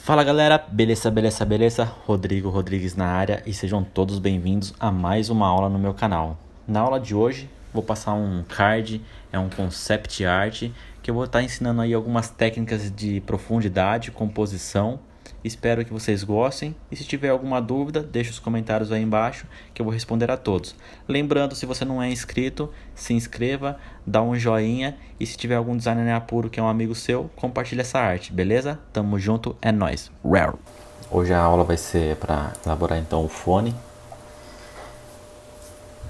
Fala galera, beleza? Rodrigo Rodrigues na área e sejam todos bem-vindos a mais uma aula no meu canal. Na aula de hoje vou passar um card, é um concept art, que eu vou estar ensinando aí algumas técnicas de profundidade, composição. Espero que vocês gostem e se tiver alguma dúvida, deixe os comentários aí embaixo que eu vou responder a todos. Lembrando, se você não é inscrito, se inscreva, dá um joinha e se tiver algum designer apuro que é um amigo seu, compartilha essa arte, beleza? Tamo junto, é nóis. Rare. Hoje a aula vai ser para elaborar então o fone.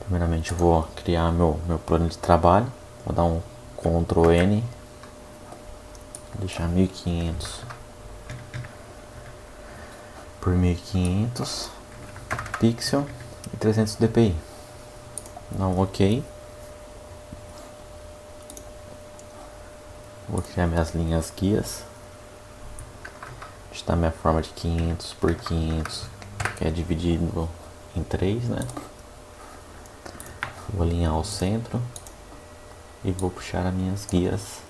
Primeiramente eu vou criar meu plano de trabalho, vou dar um Ctrl N, deixar 1500 por 1500 pixel e 300 dpi. Dá um OK. Vou criar minhas linhas guias. Está minha forma de 500 por 500, que é dividido em 3, né? Vou alinhar ao centro e vou puxar as minhas guias.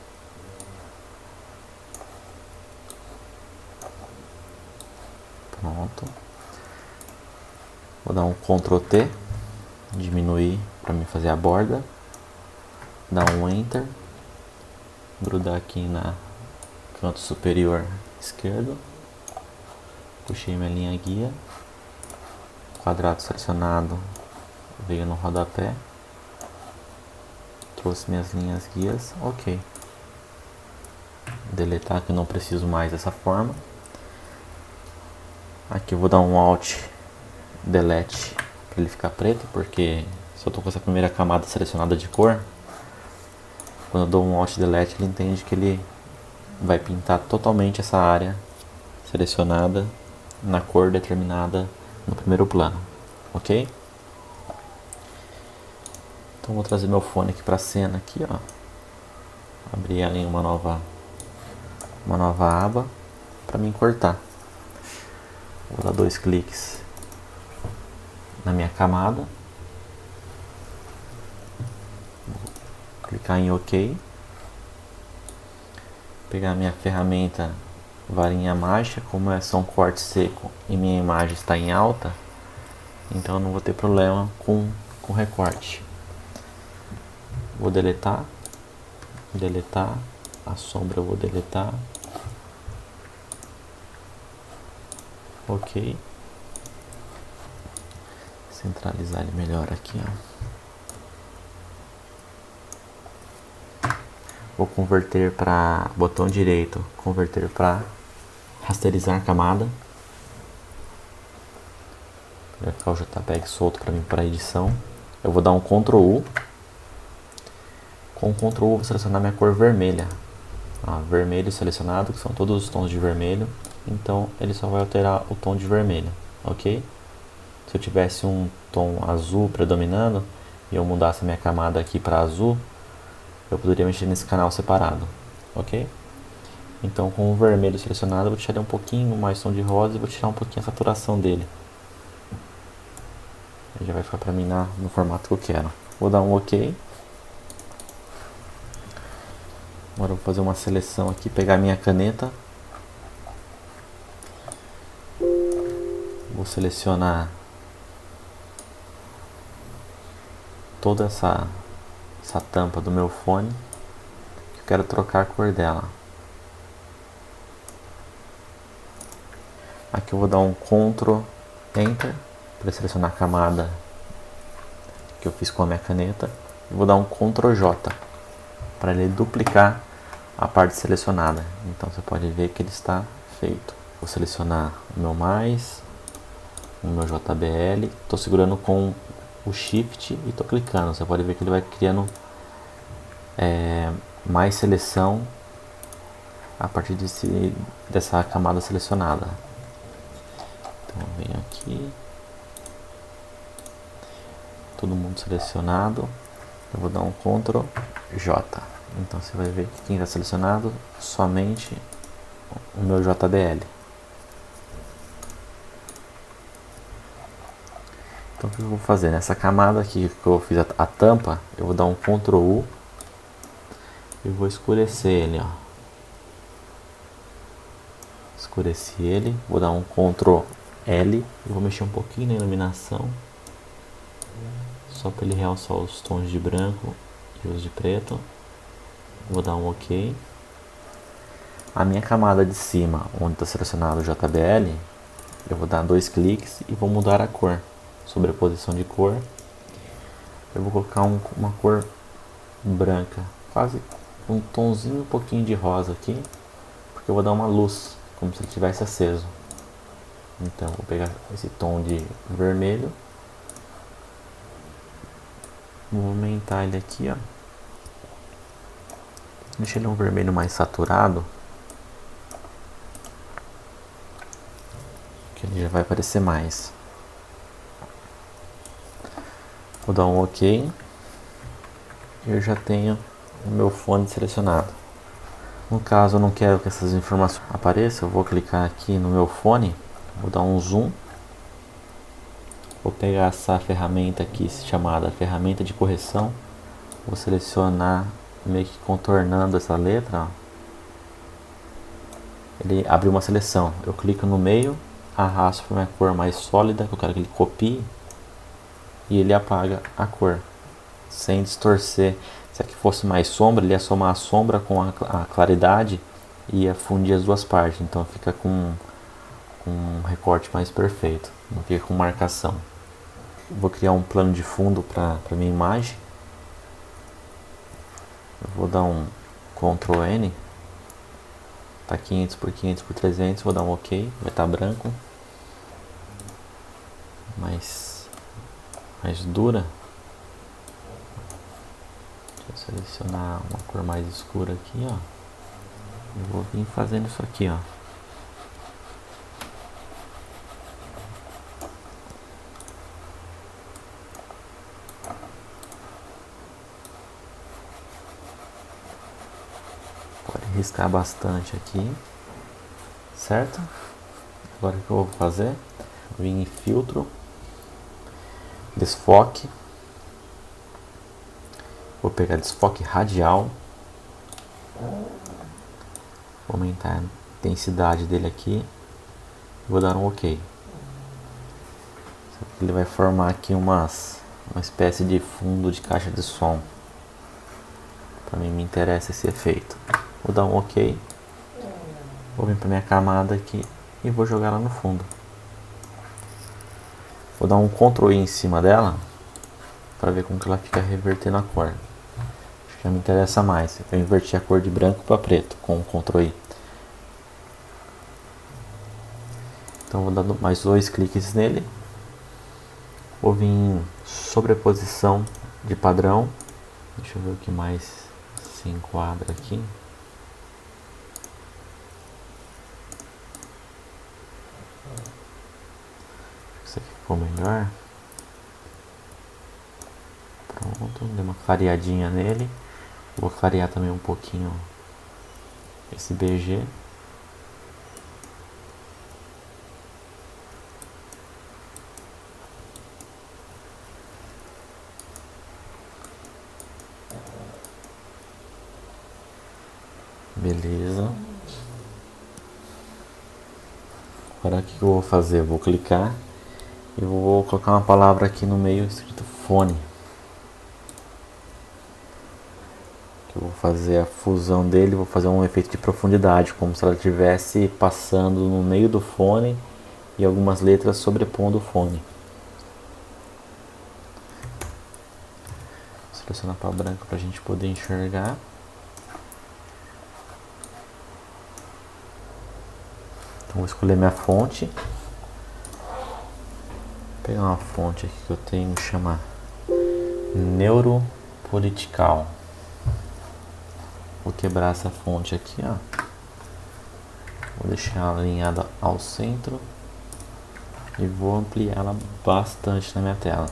Pronto. Vou dar um Ctrl T, diminuir para me fazer a borda. Dar um Enter, grudar aqui na canto superior esquerdo. Puxei minha linha guia. Quadrado selecionado veio no rodapé. Trouxe minhas linhas guias. OK. Deletar que eu não preciso mais dessa forma. Aqui eu vou dar um Alt Delete para ele ficar preto, porque se eu estou com essa primeira camada selecionada de cor, quando eu dou um Alt Delete ele entende que ele vai pintar totalmente essa área selecionada na cor determinada no primeiro plano, OK? Então vou trazer meu fone aqui para a cena aqui, ó. Abrir ali uma nova aba para mim cortar. Vou dar 2 cliques na minha camada. Vou clicar em OK. Pegar minha ferramenta varinha mágica, como é só um corte seco e minha imagem está em alta, então eu não vou ter problema com recorte. Vou deletar, a sombra eu vou deletar. OK. Centralizar ele melhor aqui, ó. Vou converter para botão direito, converter para rasterizar camada. Vai ficar o JPEG solto para mim para edição. Eu vou dar um Ctrl U. Com o Ctrl U vou selecionar minha cor vermelha. Vermelho selecionado, que são todos os tons de vermelho. Então ele só vai alterar o tom de vermelho, OK? Se eu tivesse um tom azul predominando e eu mudasse minha camada aqui para azul, eu poderia mexer nesse canal separado, OK? Então com o vermelho selecionado eu vou tirar um pouquinho mais tom de rosa e vou tirar um pouquinho a saturação dele. Ele já vai ficar para mim no formato que eu quero. Vou dar um OK. Agora eu vou fazer uma seleção aqui, pegar minha caneta. Vou selecionar toda essa tampa do meu fone, que eu quero trocar a cor dela. Aqui eu vou dar um Ctrl Enter para selecionar a camada que eu fiz com a minha caneta. E vou dar um Ctrl J para ele duplicar a parte selecionada. Então você pode ver que ele está feito. Vou selecionar o meu mais, o meu JBL. Estou segurando com o Shift e estou clicando. Você pode ver que ele vai criando mais seleção a partir dessa camada selecionada. Então eu venho aqui, todo mundo selecionado. Eu vou dar um Ctrl J. Então você vai ver que quem está selecionado somente o meu JBL. Então o que eu vou fazer? Nessa camada aqui que eu fiz a tampa, eu vou dar um Ctrl U e vou escurecer ele, ó. escureci ele, vou dar um Ctrl L e vou mexer um pouquinho na iluminação, só para ele realçar os tons de branco e os de preto. Vou dar um OK. A minha camada de cima, onde está selecionado o JBL, eu vou dar 2 cliques e vou mudar a cor, sobreposição de cor. Eu vou colocar uma cor branca, quase um tonzinho, um pouquinho de rosa aqui, porque eu vou dar uma luz, como se ele tivesse aceso. Então vou pegar esse tom de vermelho, vou aumentar ele aqui, ó. Deixa ele um vermelho mais saturado, que ele já vai aparecer mais. Vou dar um OK. Eu já tenho o meu fone selecionado. No caso eu não quero que essas informações apareçam, eu vou clicar aqui no meu fone, vou dar um zoom. Vou pegar essa ferramenta aqui chamada ferramenta de correção. Vou selecionar meio que contornando essa letra, ó. Ele abre uma seleção. Eu clico no meio, arrasto para uma cor mais sólida, que eu quero que ele copie, e ele apaga a cor, sem distorcer. Se aqui fosse mais sombra, ele ia somar a sombra com a claridade e ia fundir as duas partes. Então fica com um recorte mais perfeito, não fica com marcação. Vou criar um plano de fundo para minha imagem. Eu vou dar um Ctrl N. Tá 500 por 500 por 300. Vou dar um OK. Vai estar branco. Mais dura. Deixa eu selecionar uma cor mais escura aqui, ó. E vou vir fazendo isso aqui, ó. Pode riscar bastante aqui, certo? Agora o que eu vou fazer? Vou vir em filtro, desfoque. Vou pegar desfoque radial. Vou aumentar a intensidade dele aqui. Vou dar um OK. Ele vai formar aqui uma espécie de fundo de caixa de som. Para mim me interessa esse efeito. Vou dar um OK. Vou vir para minha camada aqui e vou jogar ela no fundo. Vou dar um Ctrl I em cima dela para ver como que ela fica revertendo a cor. Acho que já me interessa mais. Eu inverti a cor de branco para preto com o Ctrl I. Então vou dar mais 2 cliques nele. Vou vir em sobreposição de padrão. Deixa eu ver o que mais se enquadra aqui. Isso aqui ficou melhor. Pronto, dei uma clareadinha nele. Vou clarear também um pouquinho esse BG. Beleza. Agora o que eu vou fazer? Eu vou clicar e vou colocar uma palavra aqui no meio escrito fone. Eu vou fazer a fusão dele, vou fazer um efeito de profundidade, como se ela estivesse passando no meio do fone e algumas letras sobrepondo o fone. Vou selecionar para branco para a gente poder enxergar. Então vou escolher minha fonte. Vou pegar uma fonte aqui que eu tenho, chama Neuropolitical. Vou quebrar essa fonte aqui, ó. Vou deixar ela alinhada ao centro e vou ampliar ela bastante na minha tela.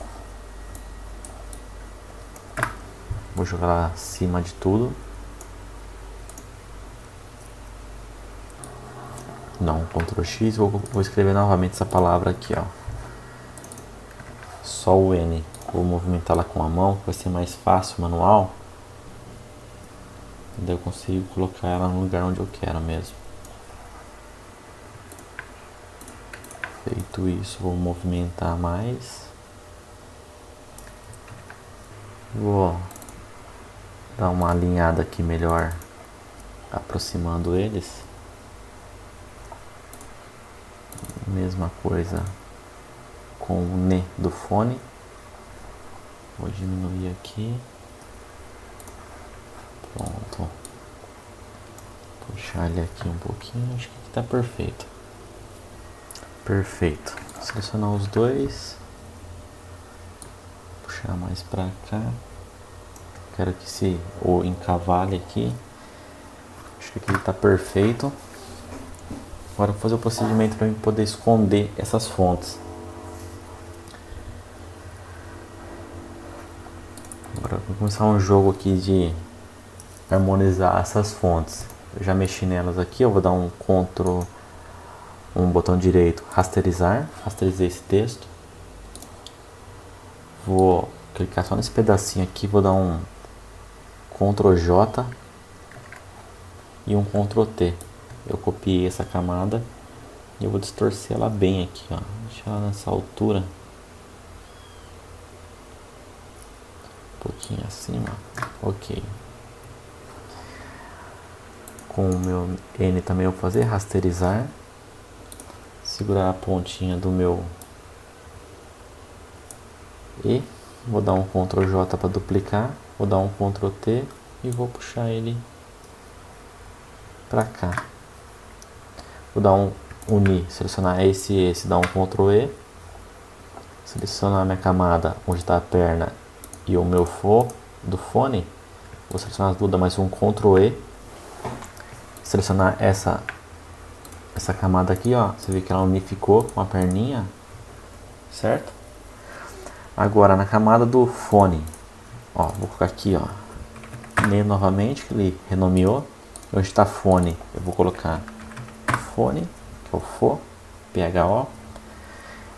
Vou jogar ela acima de tudo. Dá um Ctrl X, vou escrever novamente essa palavra aqui, ó. Só o N. Vou movimentar ela com a mão, vai ser mais fácil, manual. Daí eu consigo colocar ela no lugar onde eu quero mesmo. Feito isso, vou movimentar mais. Vou dar uma alinhada aqui melhor, aproximando eles. Mesma coisa com o N do fone. Vou diminuir aqui. Pronto. Puxar ele aqui um pouquinho, acho que aqui tá perfeito. Perfeito. Selecionar os dois. Puxar mais pra cá. Quero que se ou encavale aqui. Acho que aqui tá perfeito. Agora vou fazer o procedimento para eu poder esconder essas fontes. Agora vou começar um jogo aqui de harmonizar essas fontes. Eu já mexi nelas aqui, eu vou dar um Ctrl, um botão direito, rasterizar, rasterizei esse texto. Vou clicar só nesse pedacinho aqui, vou dar um Ctrl J e um Ctrl T. Eu copiei essa camada e eu vou distorcer ela bem aqui, ó. Deixar ela nessa altura. Um pouquinho acima. Ok. Com o meu N também eu vou fazer rasterizar. Segurar a pontinha do meu E. Vou dar um Ctrl J para duplicar. Vou dar um Ctrl T e vou puxar ele para cá. Vou dar um unir, selecionar esse e esse, dar um Ctrl E. Selecionar a minha camada onde está a perna e o meu do fone. Vou selecionar as duas, dar mais um Ctrl E. Selecionar essa camada aqui, ó. Você vê que ela unificou com a perninha, certo? Agora na camada do fone, ó, vou colocar aqui, ó, meio novamente, que ele renomeou. Onde está fone, eu vou colocar fone, que é o Fo, PHO.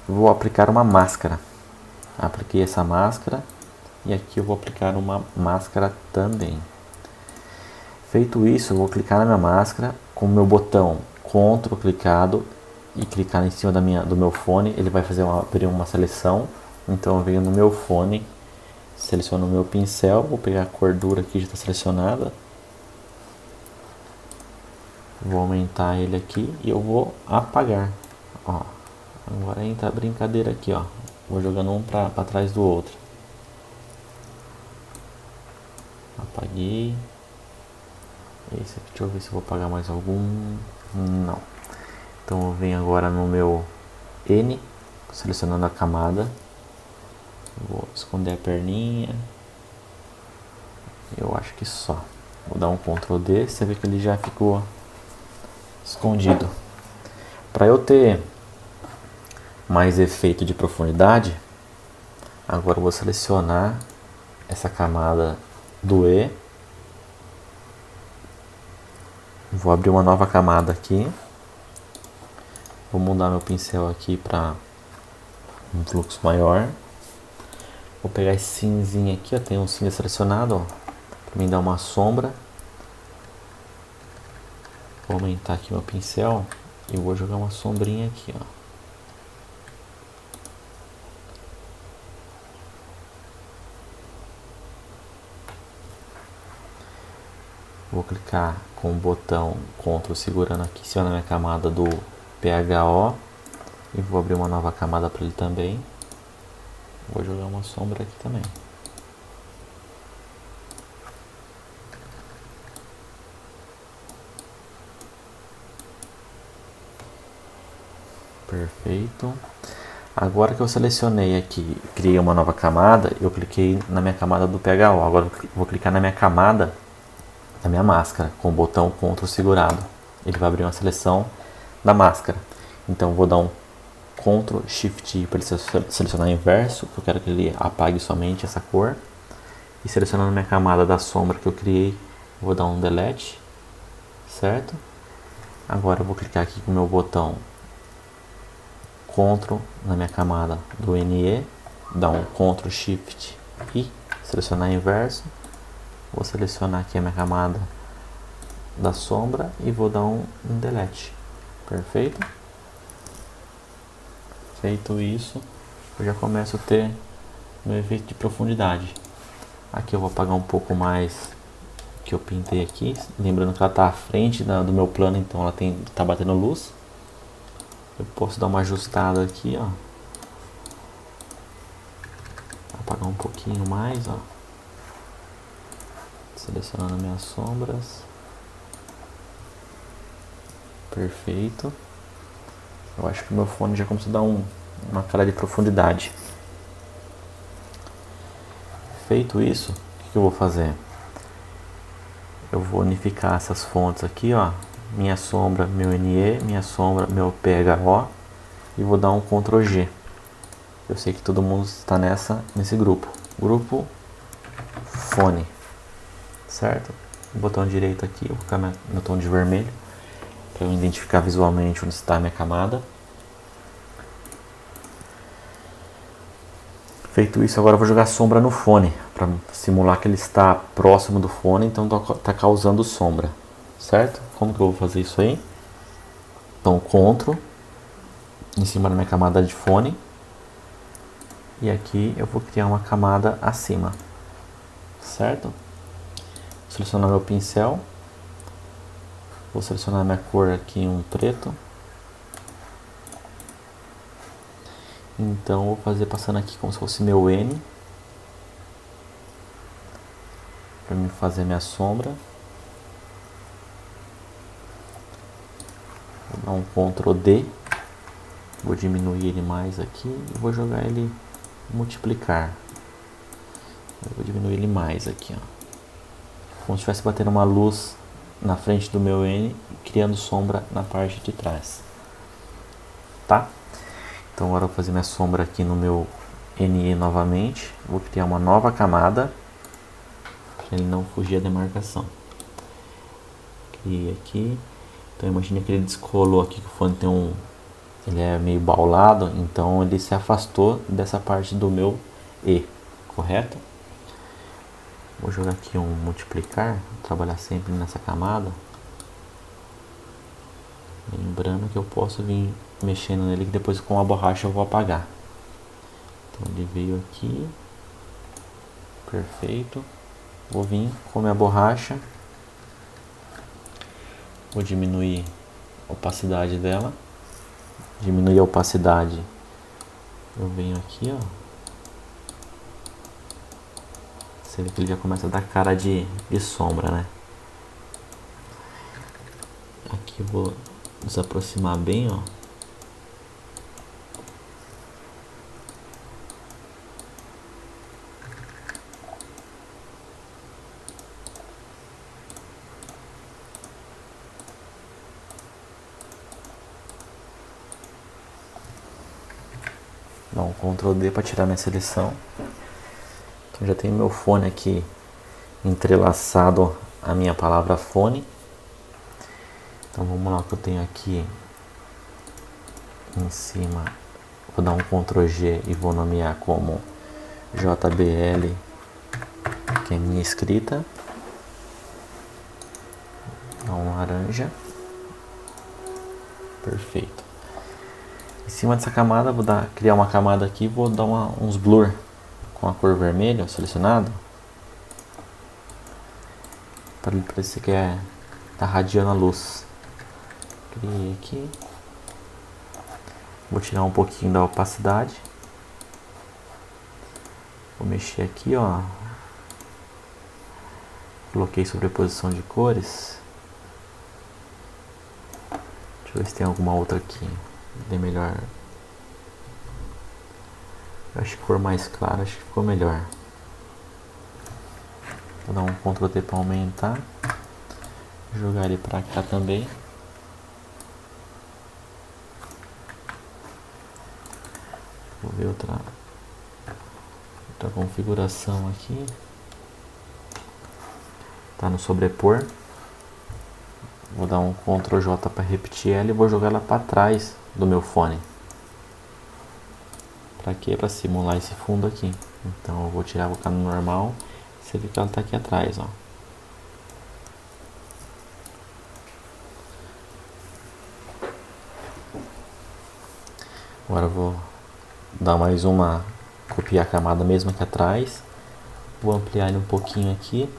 Vou aplicar uma máscara. Apliquei essa máscara e aqui eu vou aplicar uma máscara também. Feito isso, eu vou clicar na minha máscara com o meu botão Ctrl clicado e clicar em cima do meu fone. Ele vai abrir uma seleção. Então eu venho no meu fone, seleciono o meu pincel, vou pegar a cordura aqui já está selecionada. Vou aumentar ele aqui e eu vou apagar. Ó, agora entra a brincadeira aqui, ó. Vou jogando um para trás do outro. Apaguei. Esse aqui, deixa eu ver se eu vou apagar mais algum. Não. Então eu venho agora no meu N, selecionando a camada. Vou esconder a perninha. Eu acho que só. Vou dar um Ctrl D, você vê que ele já ficou escondido. Para eu ter mais efeito de profundidade, agora eu vou selecionar essa camada do E. Vou abrir uma nova camada aqui. Vou mudar meu pincel aqui para um fluxo maior. Vou pegar esse cinzinho aqui, ó, tem um cinza selecionado, ó, para mim dar uma sombra. Vou aumentar aqui meu pincel e vou jogar uma sombrinha aqui, ó. Vou clicar com o botão Ctrl segurando aqui em cima na minha camada do PHO e vou abrir uma nova camada para ele também. Vou jogar uma sombra aqui também. Perfeito. Agora que eu selecionei aqui, criei uma nova camada, eu cliquei na minha camada do PHO. Agora eu vou clicar na minha camada da minha máscara com o botão Ctrl segurado. Ele vai abrir uma seleção da máscara. Então eu vou dar um Ctrl Shift I para ele selecionar inverso, que eu quero que ele apague somente essa cor. E selecionando minha camada da sombra que eu criei, vou dar um Delete, certo? Agora eu vou clicar aqui com o meu botão Ctrl na minha camada do NE, dar um Ctrl Shift I, selecionar inverso. Vou selecionar aqui a minha camada da sombra e vou dar um Delete. Perfeito? Feito isso, eu já começo a ter meu efeito de profundidade. Aqui eu vou apagar um pouco mais que eu pintei aqui, lembrando que ela está à frente do meu plano, então ela tá batendo luz. Eu posso dar uma ajustada aqui, ó. Apagar um pouquinho mais, ó. Selecionando minhas sombras. Perfeito. Eu acho que o meu fone já começou a dar uma cara de profundidade. Feito isso, o que eu vou fazer? Eu vou unificar essas fontes aqui, ó. Minha sombra, meu NE, minha sombra, meu PHO. E vou dar um Ctrl G. Eu sei que todo mundo está nesse grupo. Grupo fone. Certo? O botão direito aqui, eu vou colocar meu tom de vermelho. Para eu identificar visualmente onde está a minha camada. Feito isso, agora eu vou jogar sombra no fone, para simular que ele está próximo do fone, então está causando sombra, certo? Como que eu vou fazer isso aí? Então, Ctrl, em cima da minha camada de fone, e aqui eu vou criar uma camada acima, certo? Vou selecionar meu pincel, vou selecionar minha cor aqui em um preto. Então eu vou fazer passando aqui como se fosse meu N, para mim fazer minha sombra. Vou dar um Ctrl D, vou diminuir ele mais aqui e vou jogar ele multiplicar. Eu vou diminuir ele mais aqui, ó. Como se estivesse batendo uma luz na frente do meu N, criando sombra na parte de trás. Tá? Então agora eu vou fazer minha sombra aqui no meu NE novamente. Vou criar uma nova camada para ele não fugir da demarcação. Criei aqui. Então imagine que ele descolou aqui, que o fone tem ele é meio baulado, então ele se afastou dessa parte do meu E, correto? Vou jogar aqui um multiplicar, trabalhar sempre nessa camada. Lembrando que eu posso vir mexendo nele, que depois com a borracha eu vou apagar. Então ele veio aqui, perfeito. Vou vir com a minha borracha, vou diminuir a opacidade dela. Diminuir a opacidade, eu venho aqui, ó. Você vê que ele já começa a dar cara de sombra, né? Aqui eu vou desaproximar bem, ó. Dá um Ctrl D para tirar minha seleção. Então já tenho meu fone aqui entrelaçado a minha palavra fone. Então vamos lá, que eu tenho aqui em cima, vou dar um Ctrl G e vou nomear como JBL, que é minha escrita. Dá um laranja. Perfeito. Em cima dessa camada, vou criar uma camada aqui, vou dar uns blur com a cor vermelha selecionado, para ele parecer que tá radiando a luz. Criei aqui. Vou tirar um pouquinho da opacidade. Vou mexer aqui, ó. Coloquei sobreposição de cores. Deixa eu ver se tem alguma outra aqui. Dê melhor. Eu acho que cor mais clara, acho que ficou melhor. Vou dar um Ctrl T para aumentar. Jogar ele para cá também. Vou ver outra configuração aqui. Tá no sobrepor. Vou dar um Ctrl J para repetir ela e vou jogar ela para trás do meu fone. Para quê? Para simular esse fundo aqui. Então eu vou tirar, vou colocar no normal. Você vê que ela tá aqui atrás, ó. Agora eu vou dar mais uma, copiar a camada mesmo aqui atrás. Vou ampliar ele um pouquinho aqui,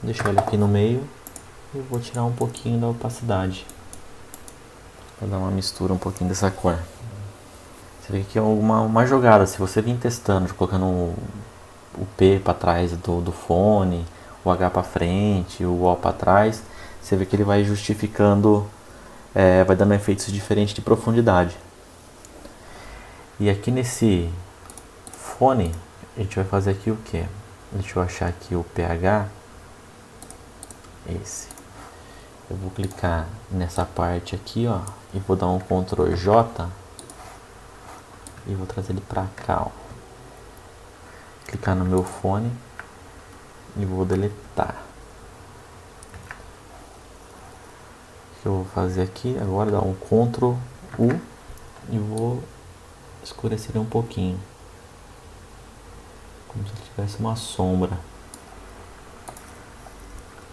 deixar ele aqui no meio e vou tirar um pouquinho da opacidade para dar uma mistura um pouquinho dessa cor. Você vê que é uma jogada, se você vir testando, colocando o P para trás do fone, o H para frente, o O para trás, você vê que ele vai justificando, vai dando efeitos diferentes de profundidade. E aqui nesse fone, a gente vai fazer aqui o que? Deixa eu achar aqui o pH, esse. Eu vou clicar nessa parte aqui, ó, e vou dar um Ctrl J e vou trazer ele pra cá, ó. Clicar no meu fone e vou deletar. O que eu vou fazer aqui agora? Dar um Ctrl U e vou escurecer um pouquinho, como se tivesse uma sombra.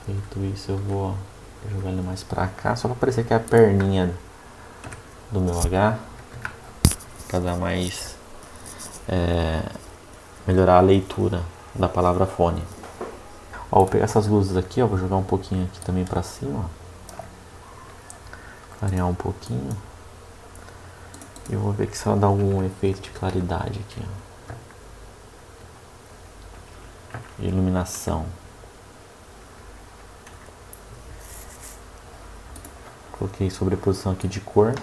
Feito isso, eu vou jogar ele mais pra cá, só para parecer que é a perninha do meu H, para dar mais, melhorar a leitura da palavra fone. Ó, vou pegar essas luzes aqui, ó, vou jogar um pouquinho aqui também para cima, ó. Clarear um pouquinho e vou ver que se ela dá algum efeito de claridade aqui, ó. Iluminação. Coloquei sobreposição aqui de cor,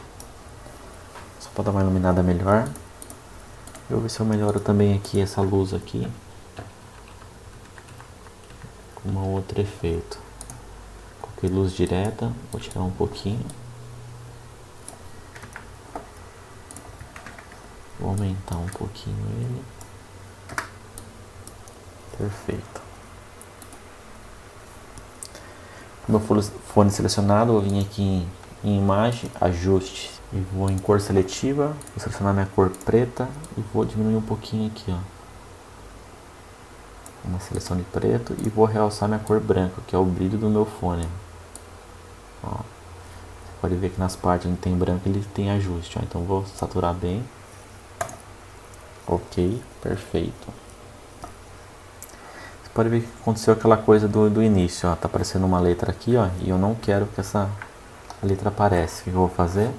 só para dar uma iluminada melhor. Eu vou ver se eu melhoro também aqui essa luz aqui com um outro efeito. Coloquei luz direta, vou tirar um pouquinho. Vou aumentar um pouquinho ele. Perfeito. Meu fone selecionado, eu vim aqui em imagem, ajuste e vou em cor seletiva, vou selecionar minha cor preta e vou diminuir um pouquinho aqui, ó, uma seleção de preto, e vou realçar minha cor branca, que é o brilho do meu fone, ó. Você pode ver que nas partes onde tem branco ele tem ajuste, ó. Então vou saturar bem. Ok, perfeito. Pode ver que aconteceu aquela coisa do início, ó, tá aparecendo uma letra aqui, ó, e eu não quero que essa letra apareça. O que eu vou fazer?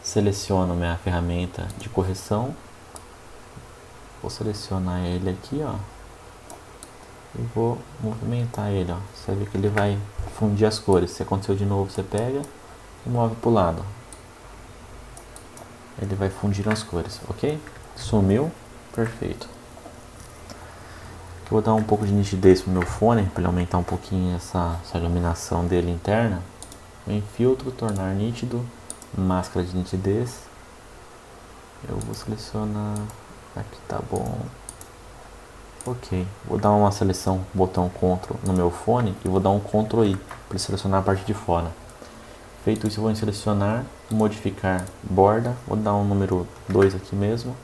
Seleciono minha ferramenta de correção, vou selecionar ele aqui, ó, e vou movimentar ele, ó. Você vê que ele vai fundir as cores. Se aconteceu de novo, você pega e move pro lado. Ele vai fundir as cores, ok? Sumiu, perfeito. Vou dar um pouco de nitidez pro meu fone, para ele aumentar um pouquinho essa iluminação dele interna. Em filtro, tornar nítido, máscara de nitidez. Eu vou selecionar, aqui tá bom. Ok, vou dar uma seleção, botão Ctrl no meu fone e vou dar um Ctrl I para selecionar a parte de fora. Feito isso, eu vou em selecionar, modificar borda, vou dar um número 2 aqui mesmo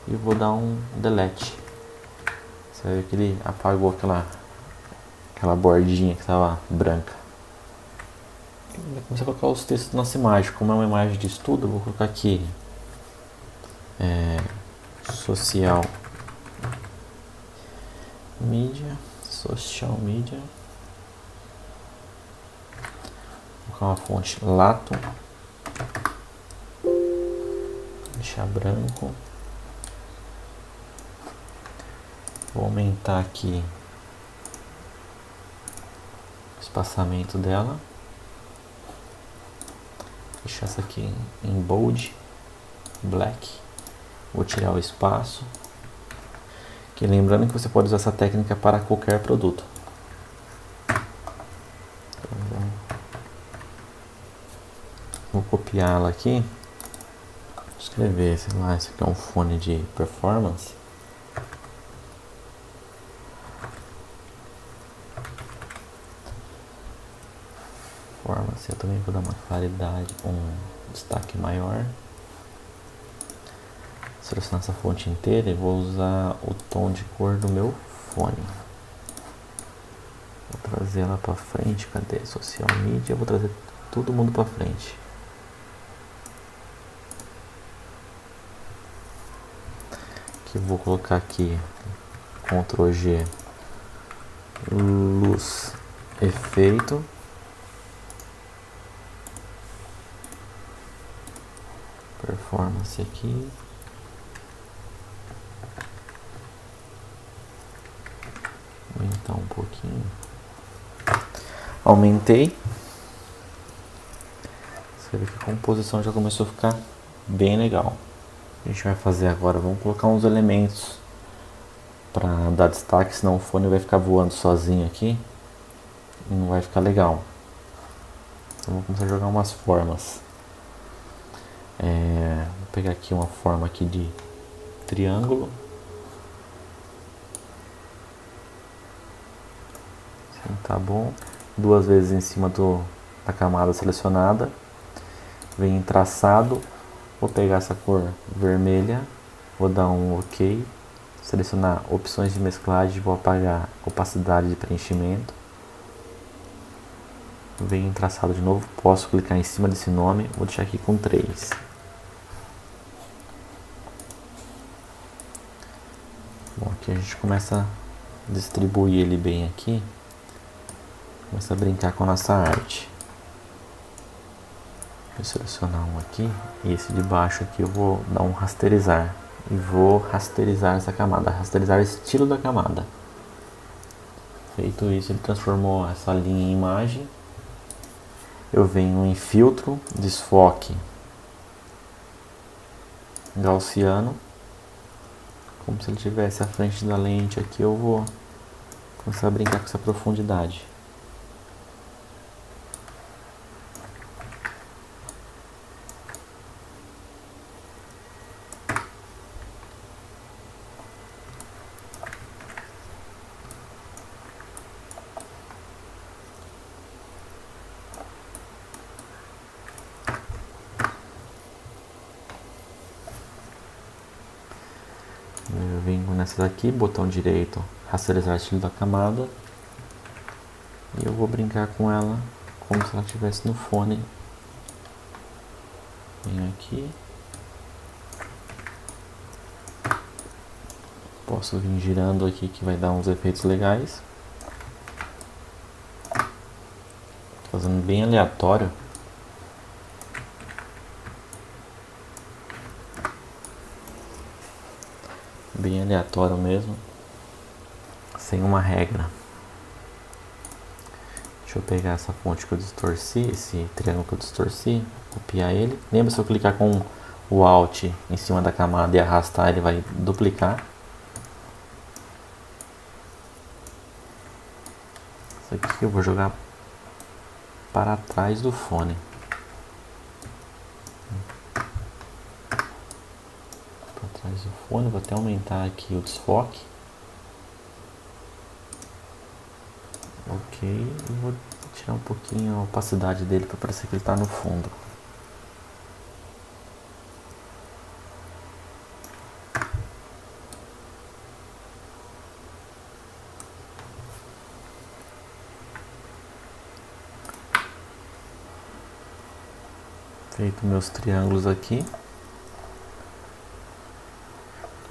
e vou dar um delete. Você vê que ele apagou aquela bordinha que estava branca. Vou começar a colocar os textos nessa imagem. Como é uma imagem de estudo, eu vou colocar aqui social media. Vou colocar uma fonte Lato, deixar branco. Vou aumentar aqui o espaçamento dela. Deixar essa aqui em bold, black. Vou tirar o espaço. Que lembrando que você pode usar essa técnica para qualquer produto. Então, vou copiá-la aqui. Vou escrever, sei lá, esse aqui é um fone de performance. Eu também vou dar uma claridade, um destaque maior. Selecionar essa fonte inteira e vou usar o tom de cor do meu fone. Vou trazer ela para frente. Cadê? Social Media. Vou trazer todo mundo para frente. que eu vou colocar aqui, Ctrl G, luz, efeito, performance aqui, aumentar um pouquinho, aumentei. Você vê que a composição já começou a ficar bem legal. O que a gente vai fazer agora? Vamos colocar uns elementos para dar destaque, senão o fone vai ficar voando sozinho aqui e não vai ficar legal. Então vou começar a jogar umas formas. Vou pegar aqui uma forma aqui de triângulo. Assim, tá bom. 2 vezes em cima da camada selecionada. Vem em traçado. Vou pegar essa cor vermelha. Vou dar um OK. Selecionar opções de mesclagem. Vou apagar opacidade de preenchimento. Vem em traçado de novo. Posso clicar em cima desse nome. Vou deixar aqui com 3. Bom, aqui a gente começa a distribuir ele bem aqui. Começa a brincar com a nossa arte. Vou selecionar um aqui. E esse de baixo aqui eu vou dar um rasterizar. E vou rasterizar essa camada. Rasterizar o estilo da camada. Feito isso, ele transformou essa linha em imagem. Eu venho em filtro, desfoque gaussiano. Como se ele estivesse à frente da lente aqui, eu vou começar a brincar com essa profundidade. Eu venho nessa daqui, botão direito, rasterizar estilo da camada. E eu vou brincar com ela como se ela estivesse no fone. Venho aqui. Posso vir girando aqui que vai dar uns efeitos legais. Tô fazendo bem aleatório. Bem aleatório mesmo, sem uma regra. Deixa eu pegar essa fonte que eu distorci, esse triângulo que eu distorci, copiar ele. Lembra, se eu clicar com o Alt em cima da camada e arrastar, ele vai duplicar. Isso aqui eu vou jogar para trás do fone. Atrás do fone, vou até aumentar aqui o desfoque. Ok, e vou tirar um pouquinho a opacidade dele para parecer que ele está no fundo. Feito meus triângulos aqui.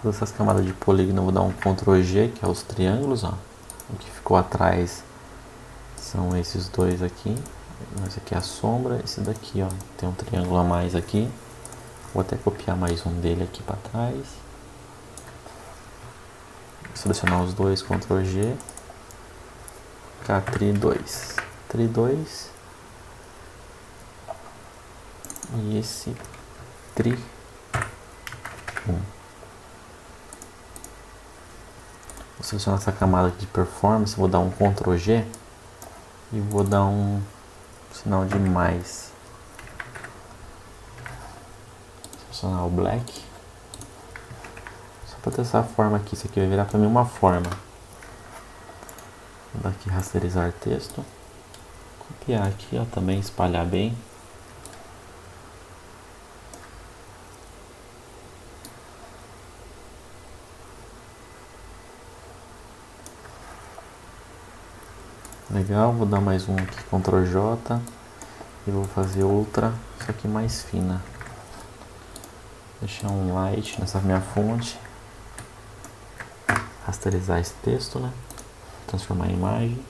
Todas essas camadas de polígono eu vou dar um Ctrl G, que é os triângulos, ó. O que ficou atrás são esses dois aqui. Esse aqui é a sombra, esse daqui, ó, tem um triângulo a mais aqui. Vou até copiar mais um dele aqui para trás. Vou selecionar os dois, Ctrl G. Tri 2. Tri 2. E esse Tri 1. Vou selecionar essa camada aqui de performance, vou dar um Ctrl G e vou dar um sinal de mais. Selecionar o black. Só para ter essa forma aqui, isso aqui vai virar para mim uma forma. Vou dar aqui rasterizar texto. Copiar aqui, ó, também espalhar bem. Legal, vou dar mais um aqui, Ctrl J, e vou fazer outra, isso aqui mais fina. Deixar um light nessa minha fonte. rasterizar esse texto, né? Transformar em imagem.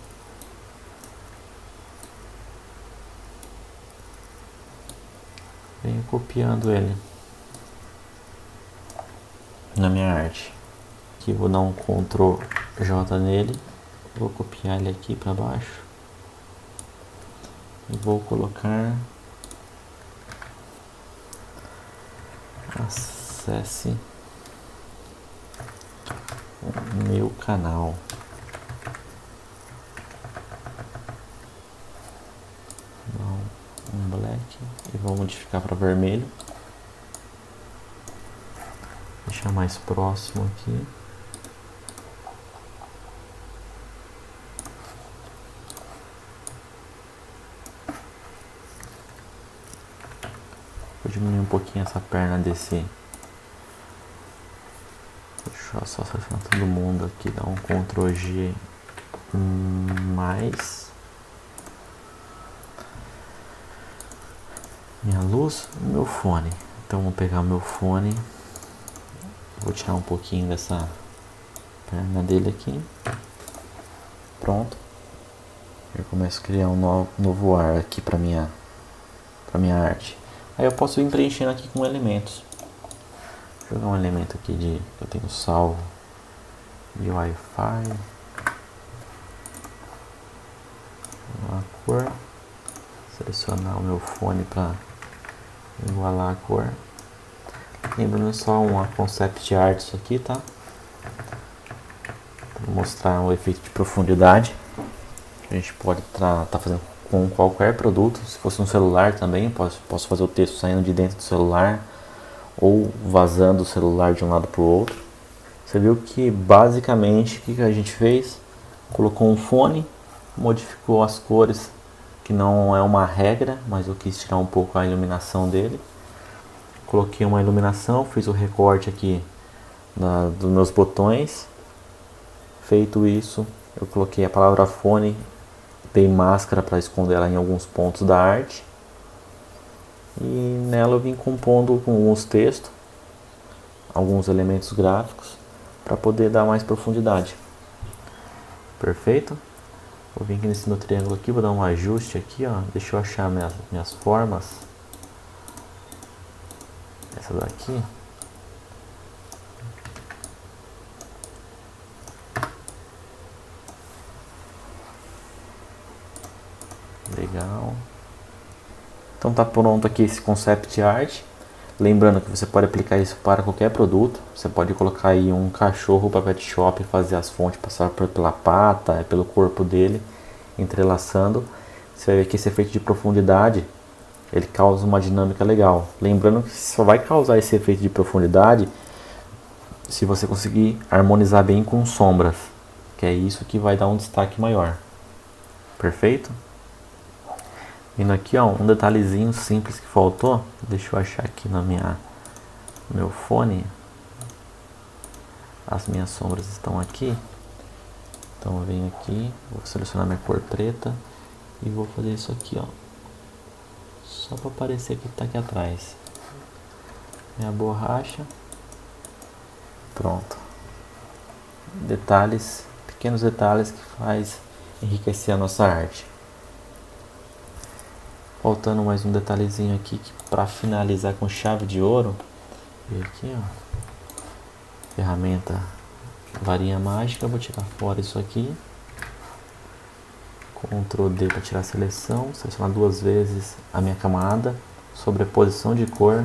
Venho copiando ele na minha arte. Aqui vou dar um Ctrl J nele, vou copiar ele aqui para baixo e vou colocar acesse o meu canal. Um black e vou modificar para vermelho. Deixar mais próximo aqui. Vou diminuir um pouquinho essa perna desse. Deixa eu só selecionar todo mundo aqui, dar um Ctrl G mais. Minha luz, meu fone. Então vou pegar o meu fone, vou tirar um pouquinho dessa perna dele aqui. Pronto. Eu começo a criar um novo ar aqui para minha arte. Aí eu posso ir preenchendo aqui com elementos. Vou jogar um elemento aqui que eu tenho salvo de Wi-Fi. Uma cor. Selecionar o meu fone para igualar a cor. Lembrando só uma concept art isso aqui, tá? Vou mostrar o efeito de profundidade. A gente pode estar fazendo com qualquer produto. Se fosse um celular também, posso fazer o texto saindo de dentro do celular ou vazando o celular de um lado para o outro. Você viu que basicamente o que a gente fez? Colocou um fone, modificou as cores, que não é uma regra, mas eu quis tirar um pouco a iluminação dele. Coloquei uma iluminação, fiz o recorte aqui dos meus botões. Feito isso, eu coloquei a palavra fone, dei máscara para esconder ela em alguns pontos da arte. E nela eu vim compondo com alguns textos, alguns elementos gráficos, para poder dar mais profundidade. Perfeito? Vou vir aqui nesse meu triângulo aqui, vou dar um ajuste aqui, ó. Deixa eu achar minhas formas. Essa daqui. Legal. Então tá pronto aqui esse concept art. Lembrando que você pode aplicar isso para qualquer produto. Você pode colocar aí um cachorro para pet shop e fazer as fontes passar pela pata, pelo corpo dele, entrelaçando. Você vai ver que esse efeito de profundidade ele causa uma dinâmica legal. Lembrando que só vai causar esse efeito de profundidade se você conseguir harmonizar bem com sombras, que é isso que vai dar um destaque maior. Perfeito? Vindo aqui, ó, um detalhezinho simples que faltou. Deixa eu achar aqui no meu fone. As minhas sombras estão aqui. Então eu venho aqui, vou selecionar minha cor preta e vou fazer isso aqui, ó. Só para aparecer que está aqui atrás. Minha borracha. Pronto. Detalhes, pequenos detalhes que faz enriquecer a nossa arte. Faltando mais um detalhezinho aqui que para finalizar com chave de ouro. E aqui, ó, ferramenta varinha mágica, vou tirar fora isso aqui. Ctrl D para tirar a seleção, selecionar duas vezes a minha camada, sobreposição de cor,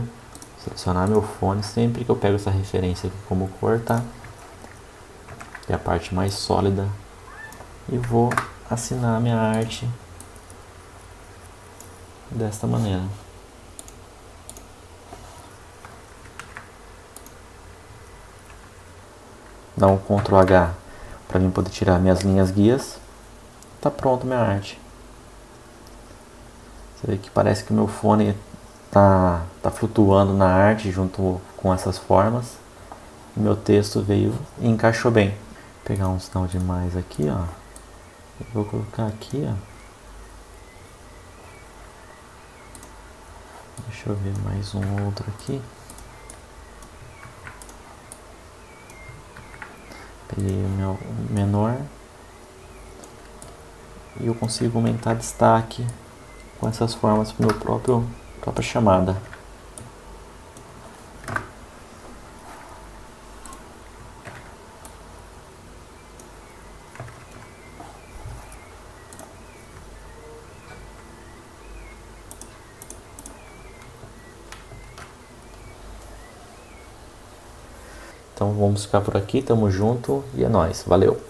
selecionar meu fone, sempre que eu pego essa referência aqui como cor, tá? É a parte mais sólida. E vou assinar a minha arte desta maneira. Dá um Ctrl H para mim poder tirar minhas linhas guias. Tá pronto minha arte. Você vê que parece que meu fone tá flutuando na arte junto com essas formas. E meu texto veio e encaixou bem. Vou pegar um sinal de mais aqui, ó. Eu vou colocar aqui, ó. Deixa eu ver mais um outro aqui. Vou meu menor. E eu consigo aumentar destaque com essas formas para meu própria chamada. Então vamos ficar por aqui, tamo junto e é nóis, valeu!